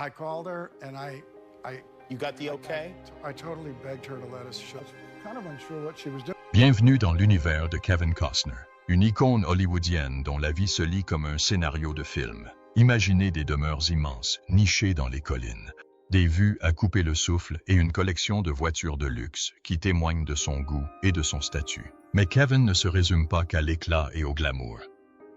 I called her and You got the okay? I totally begged her to let us shoot. Kind of unsure what she was doing. Bienvenue dans l'univers de Kevin Costner, une icône hollywoodienne dont la vie se lit comme un scénario de film. Imaginez des demeures immenses, nichées dans les collines, des vues à couper le souffle et une collection de voitures de luxe qui témoignent de son goût et de son statut. Mais Kevin ne se résume pas qu'à l'éclat et au glamour.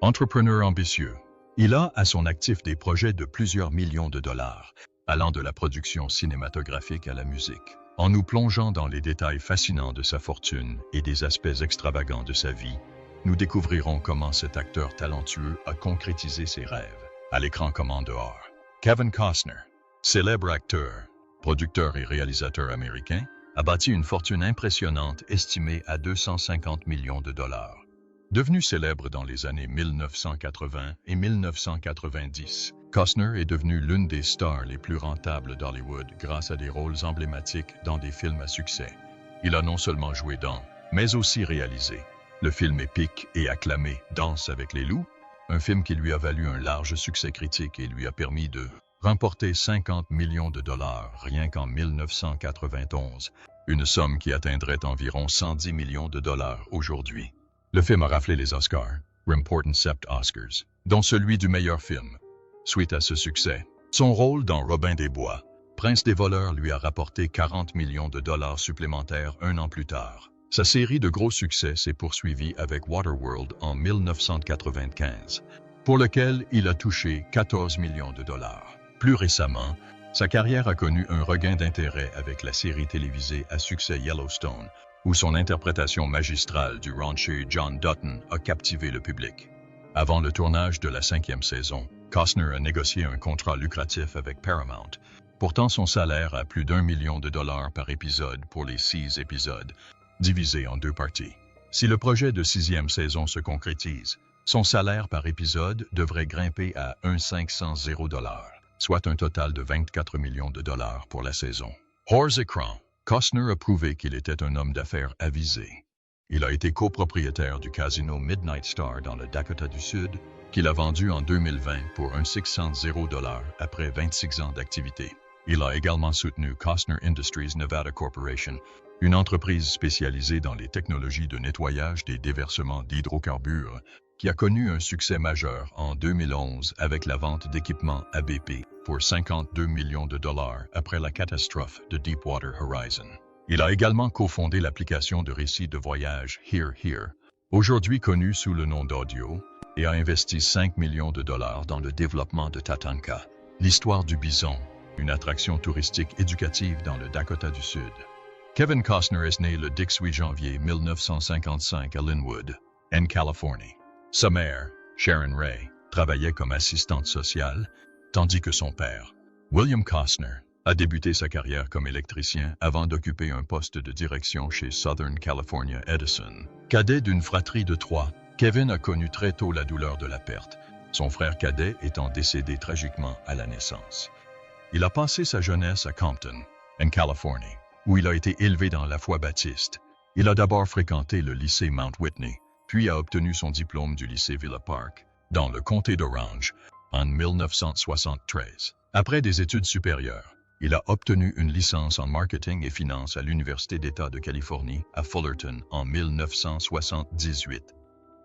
Entrepreneur ambitieux, il a à son actif des projets de plusieurs millions de dollars, allant de la production cinématographique à la musique. En nous plongeant dans les détails fascinants de sa fortune et des aspects extravagants de sa vie, nous découvrirons comment cet acteur talentueux a concrétisé ses rêves, à l'écran comme en dehors. Kevin Costner, célèbre acteur, producteur et réalisateur américain, a bâti une fortune impressionnante estimée à 250 millions de dollars. Devenu célèbre dans les années 1980 et 1990, Costner est devenu l'une des stars les plus rentables d'Hollywood grâce à des rôles emblématiques dans des films à succès. Il a non seulement joué dans, mais aussi réalisé le film épique et acclamé Danse avec les loups, un film qui lui a valu un large succès critique et lui a permis de remporter 50 millions de dollars rien qu'en 1991, une somme qui atteindrait environ 110 millions de dollars aujourd'hui. Le film a raflé les Oscars, remportant 7 Oscars, dont celui du meilleur film. Suite à ce succès, son rôle dans Robin des Bois, Prince des voleurs, lui a rapporté 40 millions de dollars supplémentaires un an plus tard. Sa série de gros succès s'est poursuivie avec Waterworld en 1995, pour lequel il a touché 14 millions de dollars. Plus récemment, sa carrière a connu un regain d'intérêt avec la série télévisée à succès Yellowstone, où son interprétation magistrale du rancher John Dutton a captivé le public. Avant le tournage de la 5e saison, Costner a négocié un contrat lucratif avec Paramount, portant son salaire à plus d'1 million de dollars par épisode pour les 6 épisodes, divisés en 2 parties. Si le projet de 6e saison se concrétise, son salaire par épisode devrait grimper à 1,500 $, soit un total de 24 millions de dollars pour la saison. Hors écran, Costner a prouvé qu'il était un homme d'affaires avisé. Il a été copropriétaire du casino Midnight Star dans le Dakota du Sud, qu'il a vendu en 2020 pour 1,600 $ après 26 ans d'activité. Il a également soutenu Costner Industries Nevada Corporation, une entreprise spécialisée dans les technologies de nettoyage des déversements d'hydrocarbures, qui a connu un succès majeur en 2011 avec la vente d'équipements à BP pour 52 millions de dollars après la catastrophe de Deepwater Horizon. Il a également cofondé l'application de récits de voyage Here Here, aujourd'hui connue sous le nom d'Audio, et a investi 5 millions de dollars dans le développement de Tatanka, l'histoire du bison, une attraction touristique éducative dans le Dakota du Sud. Kevin Costner est né le 18 janvier 1955 à Linwood, en Californie. Sa mère, Sharon Ray, travaillait comme assistante sociale, tandis que son père, William Costner, a débuté sa carrière comme électricien avant d'occuper un poste de direction chez Southern California Edison. Cadet d'une fratrie de 3, Kevin a connu très tôt la douleur de la perte, son frère cadet étant décédé tragiquement à la naissance. Il a passé sa jeunesse à Compton, en Californie, où il a été élevé dans la foi baptiste. Il a d'abord fréquenté le lycée Mount Whitney, puis a obtenu son diplôme du lycée Villa Park, dans le comté d'Orange, en 1973. Après des études supérieures, il a obtenu une licence en marketing et finance à l'Université d'État de Californie à Fullerton en 1978.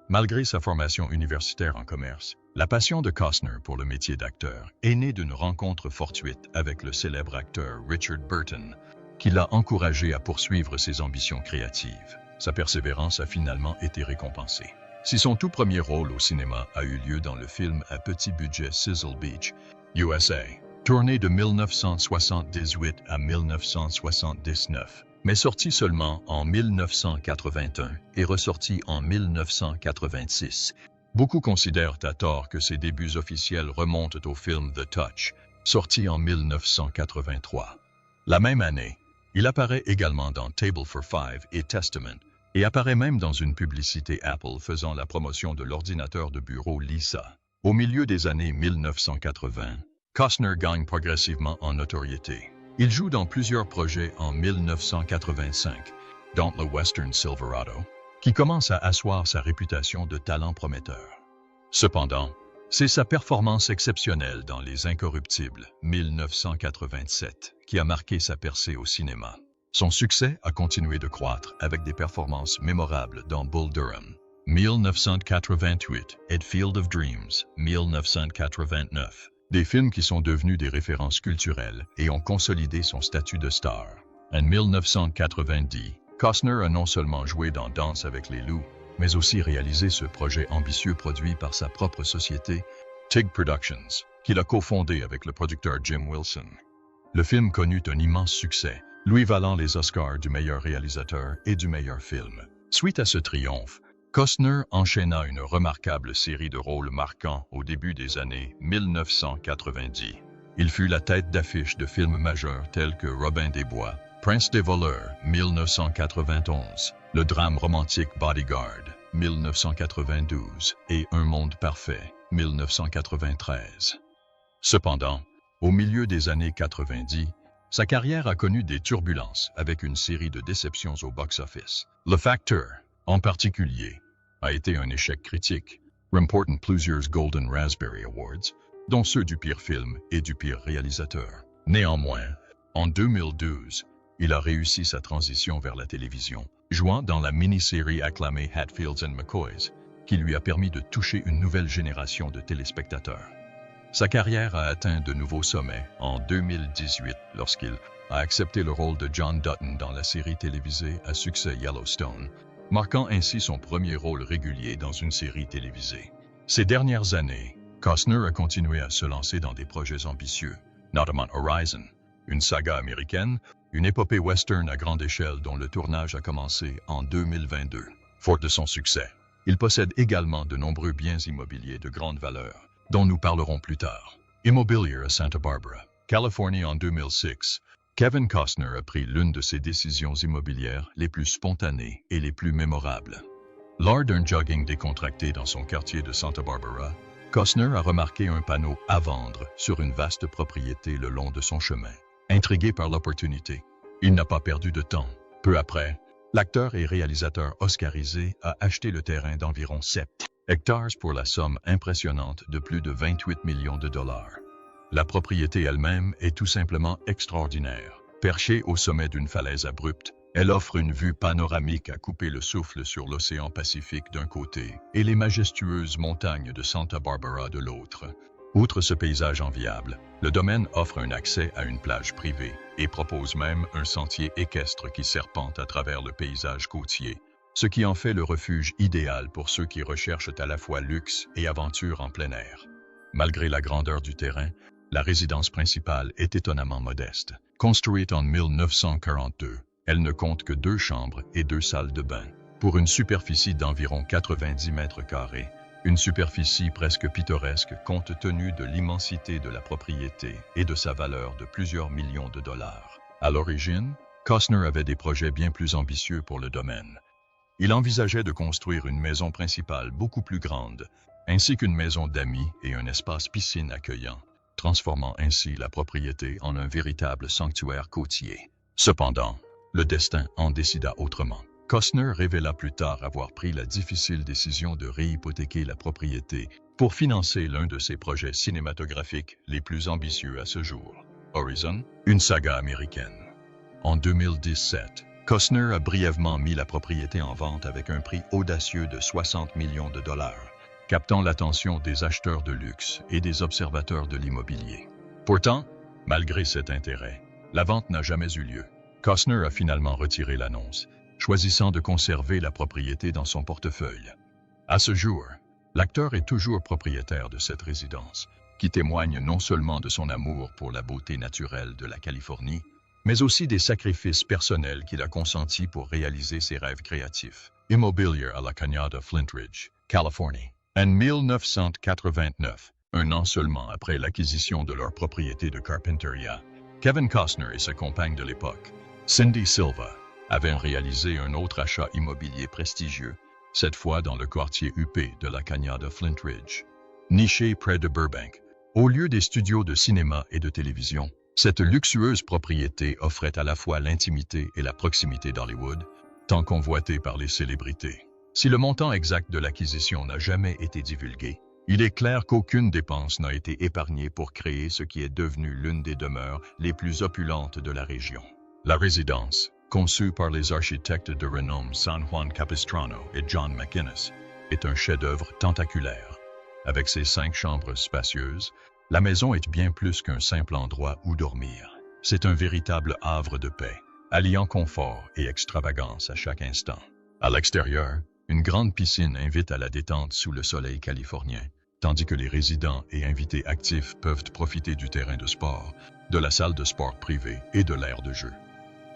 Malgré sa formation universitaire en commerce, la passion de Costner pour le métier d'acteur est née d'une rencontre fortuite avec le célèbre acteur Richard Burton, qui l'a encouragé à poursuivre ses ambitions créatives. Sa persévérance a finalement été récompensée. Si son tout premier rôle au cinéma a eu lieu dans le film à petit budget Sizzle Beach, USA, tourné de 1978 à 1979, mais sorti seulement en 1981 et ressorti en 1986, beaucoup considèrent à tort que ses débuts officiels remontent au film The Touch, sorti en 1983. La même année, il apparaît également dans Table for Five et Testament, et apparaît même dans une publicité Apple faisant la promotion de l'ordinateur de bureau Lisa. Au milieu des années 1980, Costner gagne progressivement en notoriété. Il joue dans plusieurs projets en 1985, dont le western Silverado, qui commence à asseoir sa réputation de talent prometteur. Cependant, C'est sa performance exceptionnelle dans Les Incorruptibles, 1987, qui a marqué sa percée au cinéma. Son succès a continué de croître avec des performances mémorables dans Bull Durham, 1988, et Field of Dreams, 1989. Des films qui sont devenus des références culturelles et ont consolidé son statut de star. En 1990, Costner a non seulement joué dans Danse avec les loups, mais aussi réalisé ce projet ambitieux produit par sa propre société, TIG Productions, qu'il a cofondé avec le producteur Jim Wilson. Le film connut un immense succès, lui valant les Oscars du meilleur réalisateur et du meilleur film. Suite à ce triomphe, Costner enchaîna une remarquable série de rôles marquants au début des années 1990. Il fut la tête d'affiche de films majeurs tels que Robin des Bois, Prince des voleurs, 1991, le drame romantique Bodyguard, 1992, et Un monde parfait, 1993. Cependant, au milieu des années 90, sa carrière a connu des turbulences avec une série de déceptions au box-office. Le Facteur, en particulier, a été un échec critique, remportant plusieurs Golden Raspberry Awards, dont ceux du pire film et du pire réalisateur. Néanmoins, en 2012, il a réussi sa transition vers la télévision, jouant dans la mini-série acclamée Hatfields and McCoys, qui lui a permis de toucher une nouvelle génération de téléspectateurs. Sa carrière a atteint de nouveaux sommets en 2018 lorsqu'il a accepté le rôle de John Dutton dans la série télévisée à succès Yellowstone, marquant ainsi son premier rôle régulier dans une série télévisée. Ces dernières années, Costner a continué à se lancer dans des projets ambitieux, notamment Horizon, une saga américaine, une épopée western à grande échelle dont le tournage a commencé en 2022. Fort de son succès, il possède également de nombreux biens immobiliers de grande valeur, dont nous parlerons plus tard. Immobilier à Santa Barbara, Californie en 2006, Kevin Costner a pris l'une de ses décisions immobilières les plus spontanées et les plus mémorables. Lors d'un jogging décontracté dans son quartier de Santa Barbara, Costner a remarqué un panneau « À vendre » sur une vaste propriété le long de son chemin. Intrigué par l'opportunité, il n'a pas perdu de temps. Peu après, l'acteur et réalisateur oscarisé a acheté le terrain d'environ 7 hectares pour la somme impressionnante de plus de 28 millions de dollars. La propriété elle-même est tout simplement extraordinaire. Perchée au sommet d'une falaise abrupte, elle offre une vue panoramique à couper le souffle sur l'océan Pacifique d'un côté et les majestueuses montagnes de Santa Barbara de l'autre. Outre ce paysage enviable, le domaine offre un accès à une plage privée et propose même un sentier équestre qui serpente à travers le paysage côtier, ce qui en fait le refuge idéal pour ceux qui recherchent à la fois luxe et aventure en plein air. Malgré la grandeur du terrain, la résidence principale est étonnamment modeste. Construite en 1942, elle ne compte que 2 chambres et 2 salles de bain, pour une superficie d'environ 90 mètres carrés, une superficie presque pittoresque compte tenu de l'immensité de la propriété et de sa valeur de plusieurs millions de dollars. À l'origine, Costner avait des projets bien plus ambitieux pour le domaine. Il envisageait de construire une maison principale beaucoup plus grande, ainsi qu'une maison d'amis et un espace piscine accueillant, transformant ainsi la propriété en un véritable sanctuaire côtier. Cependant, le destin en décida autrement. Costner révéla plus tard avoir pris la difficile décision de réhypothéquer la propriété pour financer l'un de ses projets cinématographiques les plus ambitieux à ce jour, Horizon, une saga américaine. En 2017, Costner a brièvement mis la propriété en vente avec un prix audacieux de 60 millions de dollars, captant l'attention des acheteurs de luxe et des observateurs de l'immobilier. Pourtant, malgré cet intérêt, la vente n'a jamais eu lieu. Costner a finalement retiré l'annonce, choisissant de conserver la propriété dans son portefeuille. À ce jour, l'acteur est toujours propriétaire de cette résidence, qui témoigne non seulement de son amour pour la beauté naturelle de la Californie, mais aussi des sacrifices personnels qu'il a consentis pour réaliser ses rêves créatifs. Immobilier à la Cañada Flint Ridge, Californie. En 1989, un an seulement après l'acquisition de leur propriété de Carpinteria, Kevin Costner et sa compagne de l'époque, Cindy Silva, avaient réalisé un autre achat immobilier prestigieux, cette fois dans le quartier huppé de la Cañada Flint Ridge. Niché près de Burbank, au lieu des studios de cinéma et de télévision, cette luxueuse propriété offrait à la fois l'intimité et la proximité d'Hollywood, tant convoitée par les célébrités. Si le montant exact de l'acquisition n'a jamais été divulgué, Il est clair qu'aucune dépense n'a été épargnée pour créer ce qui est devenu l'une des demeures les plus opulentes de la région. La résidence, conçue par les architectes de renom San Juan Capistrano et John McInnes, est un chef-d'œuvre tentaculaire. Avec ses 5 chambres spacieuses, la maison est bien plus qu'un simple endroit où dormir. C'est un véritable havre de paix, alliant confort et extravagance à chaque instant. À l'extérieur, une grande piscine invite à la détente sous le soleil californien, tandis que les résidents et invités actifs peuvent profiter du terrain de sport, de la salle de sport privée et de l'aire de jeu.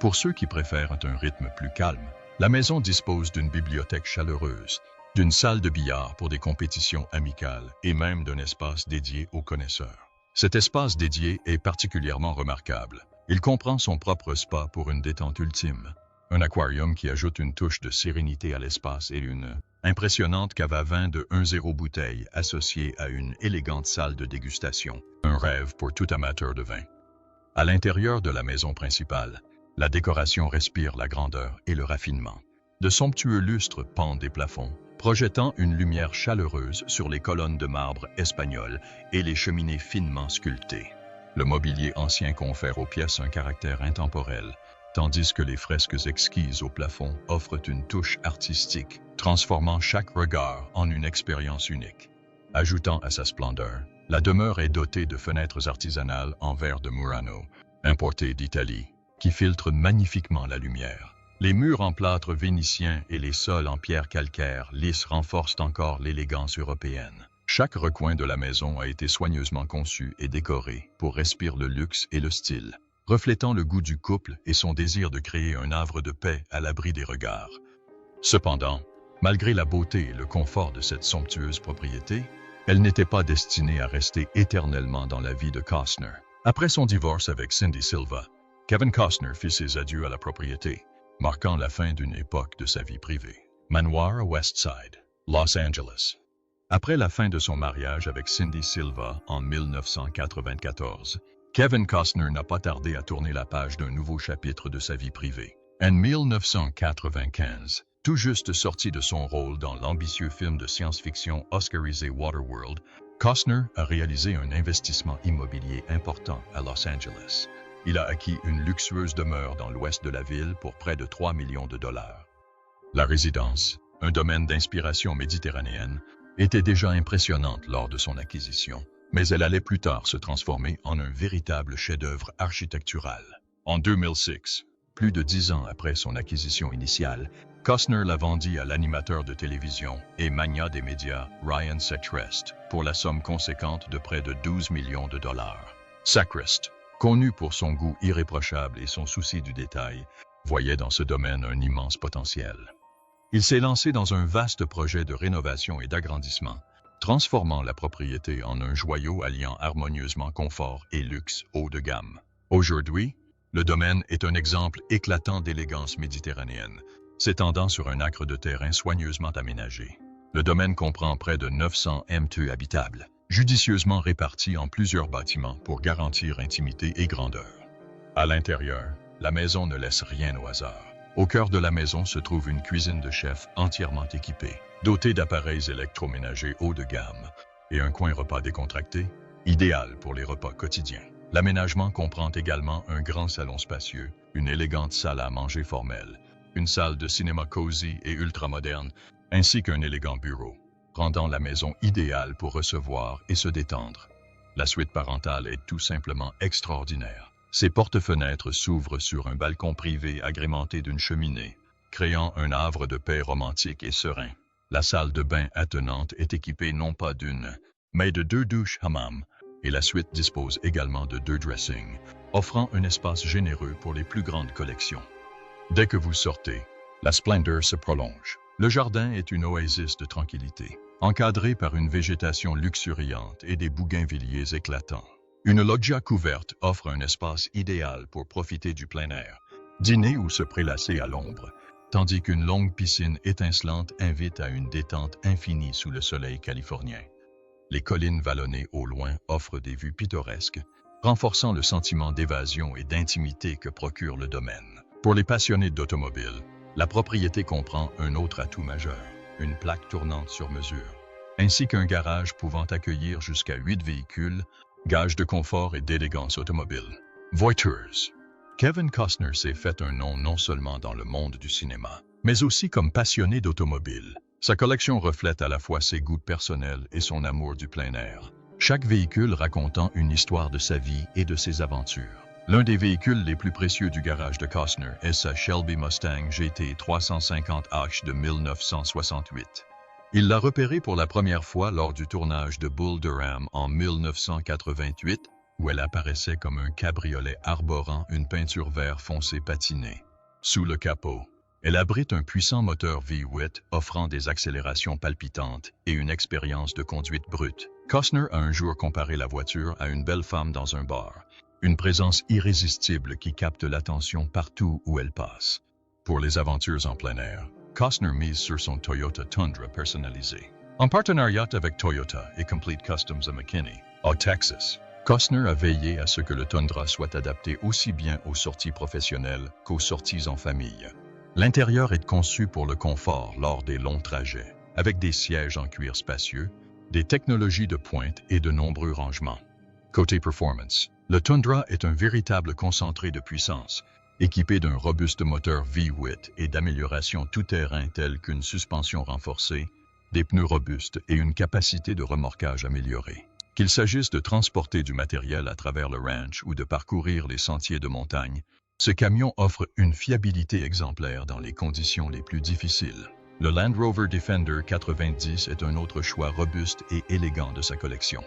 Pour ceux qui préfèrent un rythme plus calme, la maison dispose d'une bibliothèque chaleureuse, d'une salle de billard pour des compétitions amicales et même d'un espace dédié aux connaisseurs. Cet espace dédié est particulièrement remarquable. Il comprend son propre spa pour une détente ultime, un aquarium qui ajoute une touche de sérénité à l'espace et une impressionnante cave à vin de 1,0 bouteille associée à une élégante salle de dégustation, un rêve pour tout amateur de vin. À l'intérieur de la maison principale, la décoration respire la grandeur et le raffinement. De somptueux lustres pendent des plafonds, projetant une lumière chaleureuse sur les colonnes de marbre espagnol et les cheminées finement sculptées. Le mobilier ancien confère aux pièces un caractère intemporel, tandis que les fresques exquises au plafond offrent une touche artistique, transformant chaque regard en une expérience unique. Ajoutant à sa splendeur, la demeure est dotée de fenêtres artisanales en verre de Murano, importées d'Italie, qui filtrent magnifiquement la lumière. Les murs en plâtre vénitien et les sols en pierre calcaire lisse renforcent encore l'élégance européenne. Chaque recoin de la maison a été soigneusement conçu et décoré pour respirer le luxe et le style, reflétant le goût du couple et son désir de créer un havre de paix à l'abri des regards. Cependant, malgré la beauté et le confort de cette somptueuse propriété, elle n'était pas destinée à rester éternellement dans la vie de Costner. Après son divorce avec Cindy Silva, Kevin Costner fit ses adieux à la propriété, marquant la fin d'une époque de sa vie privée. Manoir à Westside, Los Angeles. Après la fin de son mariage avec Cindy Silva en 1994, Kevin Costner n'a pas tardé à tourner la page d'un nouveau chapitre de sa vie privée. En 1995, tout juste sorti de son rôle dans l'ambitieux film de science-fiction oscarisé Waterworld, Costner a réalisé un investissement immobilier important à Los Angeles. Il a acquis une luxueuse demeure dans l'ouest de la ville pour près de 3 millions de dollars. La résidence, un domaine d'inspiration méditerranéenne, était déjà impressionnante lors de son acquisition, mais elle allait plus tard se transformer en un véritable chef-d'œuvre architectural. En 2006, plus de 10 ans après son acquisition initiale, Costner la vendit à l'animateur de télévision et magnat des médias Ryan Seacrest pour la somme conséquente de près de 12 millions de dollars. Seacrest, connu pour son goût irréprochable et son souci du détail, voyait dans ce domaine un immense potentiel. Il s'est lancé dans un vaste projet de rénovation et d'agrandissement, transformant la propriété en un joyau alliant harmonieusement confort et luxe haut de gamme. Aujourd'hui, le domaine est un exemple éclatant d'élégance méditerranéenne, s'étendant sur un acre de terrain soigneusement aménagé. Le domaine comprend près de 900 m2 habitables, judicieusement répartis en plusieurs bâtiments pour garantir intimité et grandeur. À l'intérieur, la maison ne laisse rien au hasard. Au cœur de la maison se trouve une cuisine de chef entièrement équipée, dotée d'appareils électroménagers haut de gamme et un coin repas décontracté, idéal pour les repas quotidiens. L'aménagement comprend également un grand salon spacieux, une élégante salle à manger formelle, une salle de cinéma cosy et ultramoderne, ainsi qu'un élégant bureau, rendant la maison idéale pour recevoir et se détendre. La suite parentale est tout simplement extraordinaire. Ses porte-fenêtres s'ouvrent sur un balcon privé agrémenté d'une cheminée, créant un havre de paix romantique et serein. La salle de bain attenante est équipée non pas d'une, mais de 2 douches hammam, et la suite dispose également de 2 dressings, offrant un espace généreux pour les plus grandes collections. Dès que vous sortez, la splendeur se prolonge. Le jardin est une oasis de tranquillité, encadré par une végétation luxuriante et des bougainvilliers éclatants. Une loggia couverte offre un espace idéal pour profiter du plein air, dîner ou se prélasser à l'ombre, tandis qu'une longue piscine étincelante invite à une détente infinie sous le soleil californien. Les collines vallonnées au loin offrent des vues pittoresques, renforçant le sentiment d'évasion et d'intimité que procure le domaine. Pour les passionnés d'automobile, la propriété comprend un autre atout majeur, une plaque tournante sur mesure. ainsi qu'un garage pouvant accueillir jusqu'à 8 véhicules, gage de confort et d'élégance automobile. Voitures. Kevin Costner s'est fait un nom non seulement dans le monde du cinéma, mais aussi comme passionné d'automobile. Sa collection reflète à la fois ses goûts personnels et son amour du plein air, chaque véhicule racontant une histoire de sa vie et de ses aventures. L'un des véhicules les plus précieux du garage de Costner est sa Shelby Mustang GT 350H de 1968. Il l'a repérée pour la première fois lors du tournage de Bull Durham en 1988, où elle apparaissait comme un cabriolet arborant une peinture vert foncé patinée. Sous le capot, elle abrite un puissant moteur V8 offrant des accélérations palpitantes et une expérience de conduite brute. Costner a un jour comparé la voiture à une belle femme dans un bar, une présence irrésistible qui capte l'attention partout où elle passe. Pour les aventures en plein air, Costner mise sur son Toyota Tundra personnalisé. En partenariat avec Toyota et Complete Customs à McKinney, au Texas, Costner a veillé à ce que le Tundra soit adapté aussi bien aux sorties professionnelles qu'aux sorties en famille. L'intérieur est conçu pour le confort lors des longs trajets, avec des sièges en cuir spacieux, des technologies de pointe et de nombreux rangements. Côté performance, le Tundra est un véritable concentré de puissance, équipé d'un robuste moteur V8 et d'améliorations tout-terrain telles qu'une suspension renforcée, des pneus robustes et une capacité de remorquage améliorée. Qu'il s'agisse de transporter du matériel à travers le ranch ou de parcourir les sentiers de montagne, ce camion offre une fiabilité exemplaire dans les conditions les plus difficiles. Le Land Rover Defender 90 est un autre choix robuste et élégant de sa collection.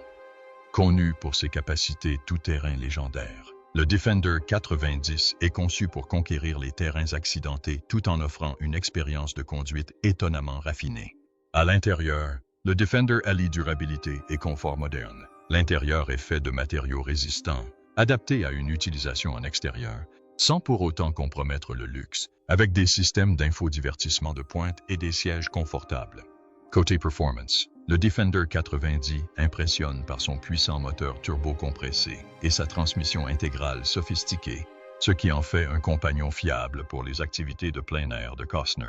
Connu pour ses capacités tout-terrain légendaires, le Defender 90 est conçu pour conquérir les terrains accidentés tout en offrant une expérience de conduite étonnamment raffinée. À l'intérieur, le Defender allie durabilité et confort moderne. L'intérieur est fait de matériaux résistants, adaptés à une utilisation en extérieur, sans pour autant compromettre le luxe, avec des systèmes d'infodivertissement de pointe et des sièges confortables. Côté performance, le Defender 90 impressionne par son puissant moteur turbo-compressé et sa transmission intégrale sophistiquée, ce qui en fait un compagnon fiable pour les activités de plein air de Costner.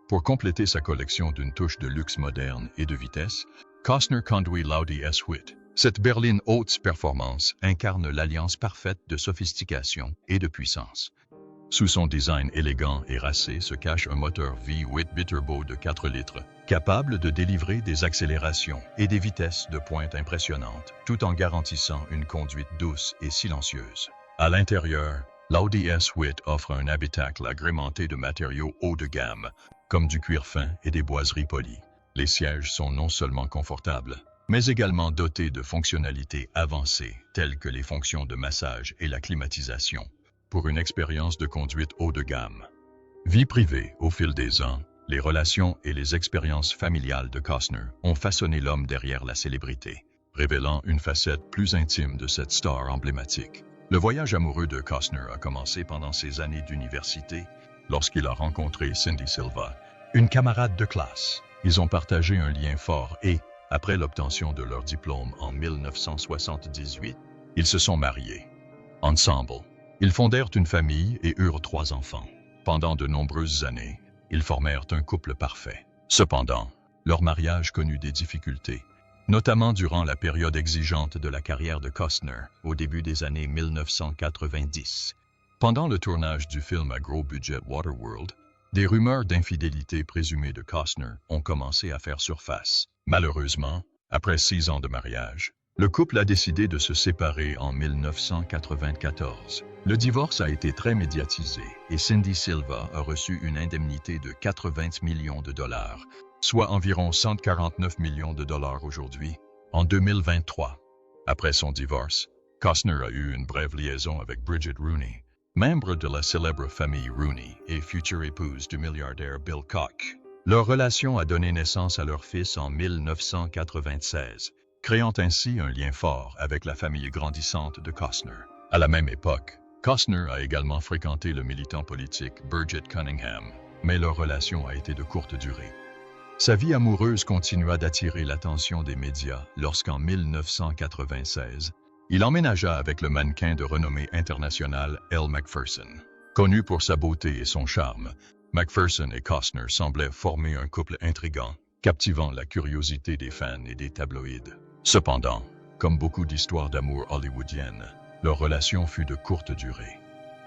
Pour compléter sa collection d'une touche de luxe moderne et de vitesse, Costner conduit l'Audi S8. Cette berline haute performance incarne l'alliance parfaite de sophistication et de puissance. Sous son design élégant et racé se cache un moteur V8 biturbo de 4 litres, capable de délivrer des accélérations et des vitesses de pointe impressionnantes, tout en garantissant une conduite douce et silencieuse. À l'intérieur, l'Audi S8 offre un habitacle agrémenté de matériaux haut de gamme, comme du cuir fin et des boiseries polies. Les sièges sont non seulement confortables, mais également dotés de fonctionnalités avancées, telles que les fonctions de massage et la climatisation, pour une expérience de conduite haut de gamme. Vie privée, au fil des ans, les relations et les expériences familiales de Costner ont façonné l'homme derrière la célébrité, révélant une facette plus intime de cette star emblématique. Le voyage amoureux de Costner a commencé pendant ses années d'université, lorsqu'il a rencontré Cindy Silva, une camarade de classe. Ils ont partagé un lien fort et, après l'obtention de leur diplôme en 1978, ils se sont mariés. Ensemble, ils fondèrent une famille et eurent 3 enfants. Pendant de nombreuses années, ils formèrent un couple parfait. Cependant, leur mariage connut des difficultés, notamment durant la période exigeante de la carrière de Costner au début des années 1990. Pendant le tournage du film à gros budget Waterworld, des rumeurs d'infidélité présumée de Costner ont commencé à faire surface. Malheureusement, après 6 ans de mariage, le couple a décidé de se séparer en 1994. Le divorce a été très médiatisé et Cindy Silva a reçu une indemnité de 80 millions de dollars, soit environ 149 millions de dollars aujourd'hui, en 2023. Après son divorce, Costner a eu une brève liaison avec Bridget Rooney, membre de la célèbre famille Rooney et future épouse du milliardaire Bill Koch. Leur relation a donné naissance à leur fils en 1996, créant ainsi un lien fort avec la famille grandissante de Costner. À la même époque, Costner a également fréquenté le militant politique Burgett Cunningham, mais leur relation a été de courte durée. Sa vie amoureuse continua d'attirer l'attention des médias lorsqu'en 1996, il emménagea avec le mannequin de renommée internationale Elle Macpherson. Connu pour sa beauté et son charme, Macpherson et Costner semblaient former un couple intrigant, captivant la curiosité des fans et des tabloïds. Cependant, comme beaucoup d'histoires d'amour hollywoodiennes, leur relation fut de courte durée.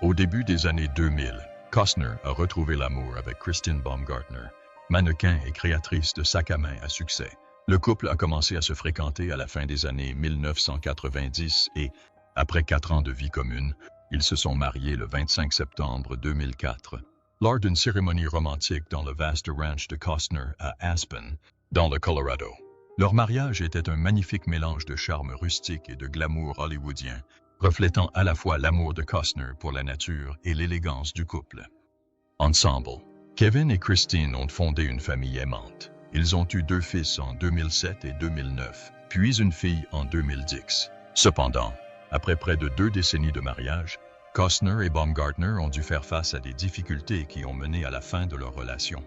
Au début des années 2000, Costner a retrouvé l'amour avec Christine Baumgartner, mannequin et créatrice de sacs à main à succès. Le couple a commencé à se fréquenter à la fin des années 1990 et, après 4 ans de vie commune, ils se sont mariés le 25 septembre 2004, lors d'une cérémonie romantique dans le vaste ranch de Costner à Aspen, dans le Colorado. Leur mariage était un magnifique mélange de charme rustique et de glamour hollywoodien, reflétant à la fois l'amour de Costner pour la nature et l'élégance du couple. Ensemble, Kevin et Christine ont fondé une famille aimante. Ils ont eu 2 fils en 2007 et 2009, puis une fille en 2010. Cependant, après près de 2 décennies de mariage, Costner et Baumgartner ont dû faire face à des difficultés qui ont mené à la fin de leur relation.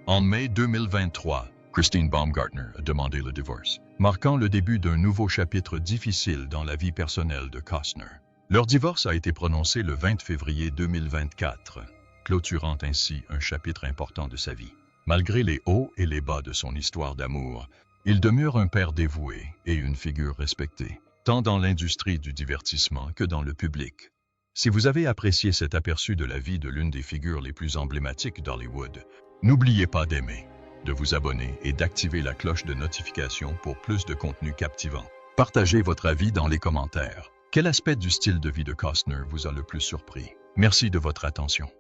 En mai 2023, Christine Baumgartner a demandé le divorce, marquant le début d'un nouveau chapitre difficile dans la vie personnelle de Costner. Leur divorce a été prononcé le 20 février 2024, clôturant ainsi un chapitre important de sa vie. Malgré les hauts et les bas de son histoire d'amour, il demeure un père dévoué et une figure respectée, tant dans l'industrie du divertissement que dans le public. Si vous avez apprécié cet aperçu de la vie de l'une des figures les plus emblématiques d'Hollywood, n'oubliez pas d'aimer, de vous abonner et d'activer la cloche de notification pour plus de contenu captivant. Partagez votre avis dans les commentaires. Quel aspect du style de vie de Costner vous a le plus surpris? Merci de votre attention.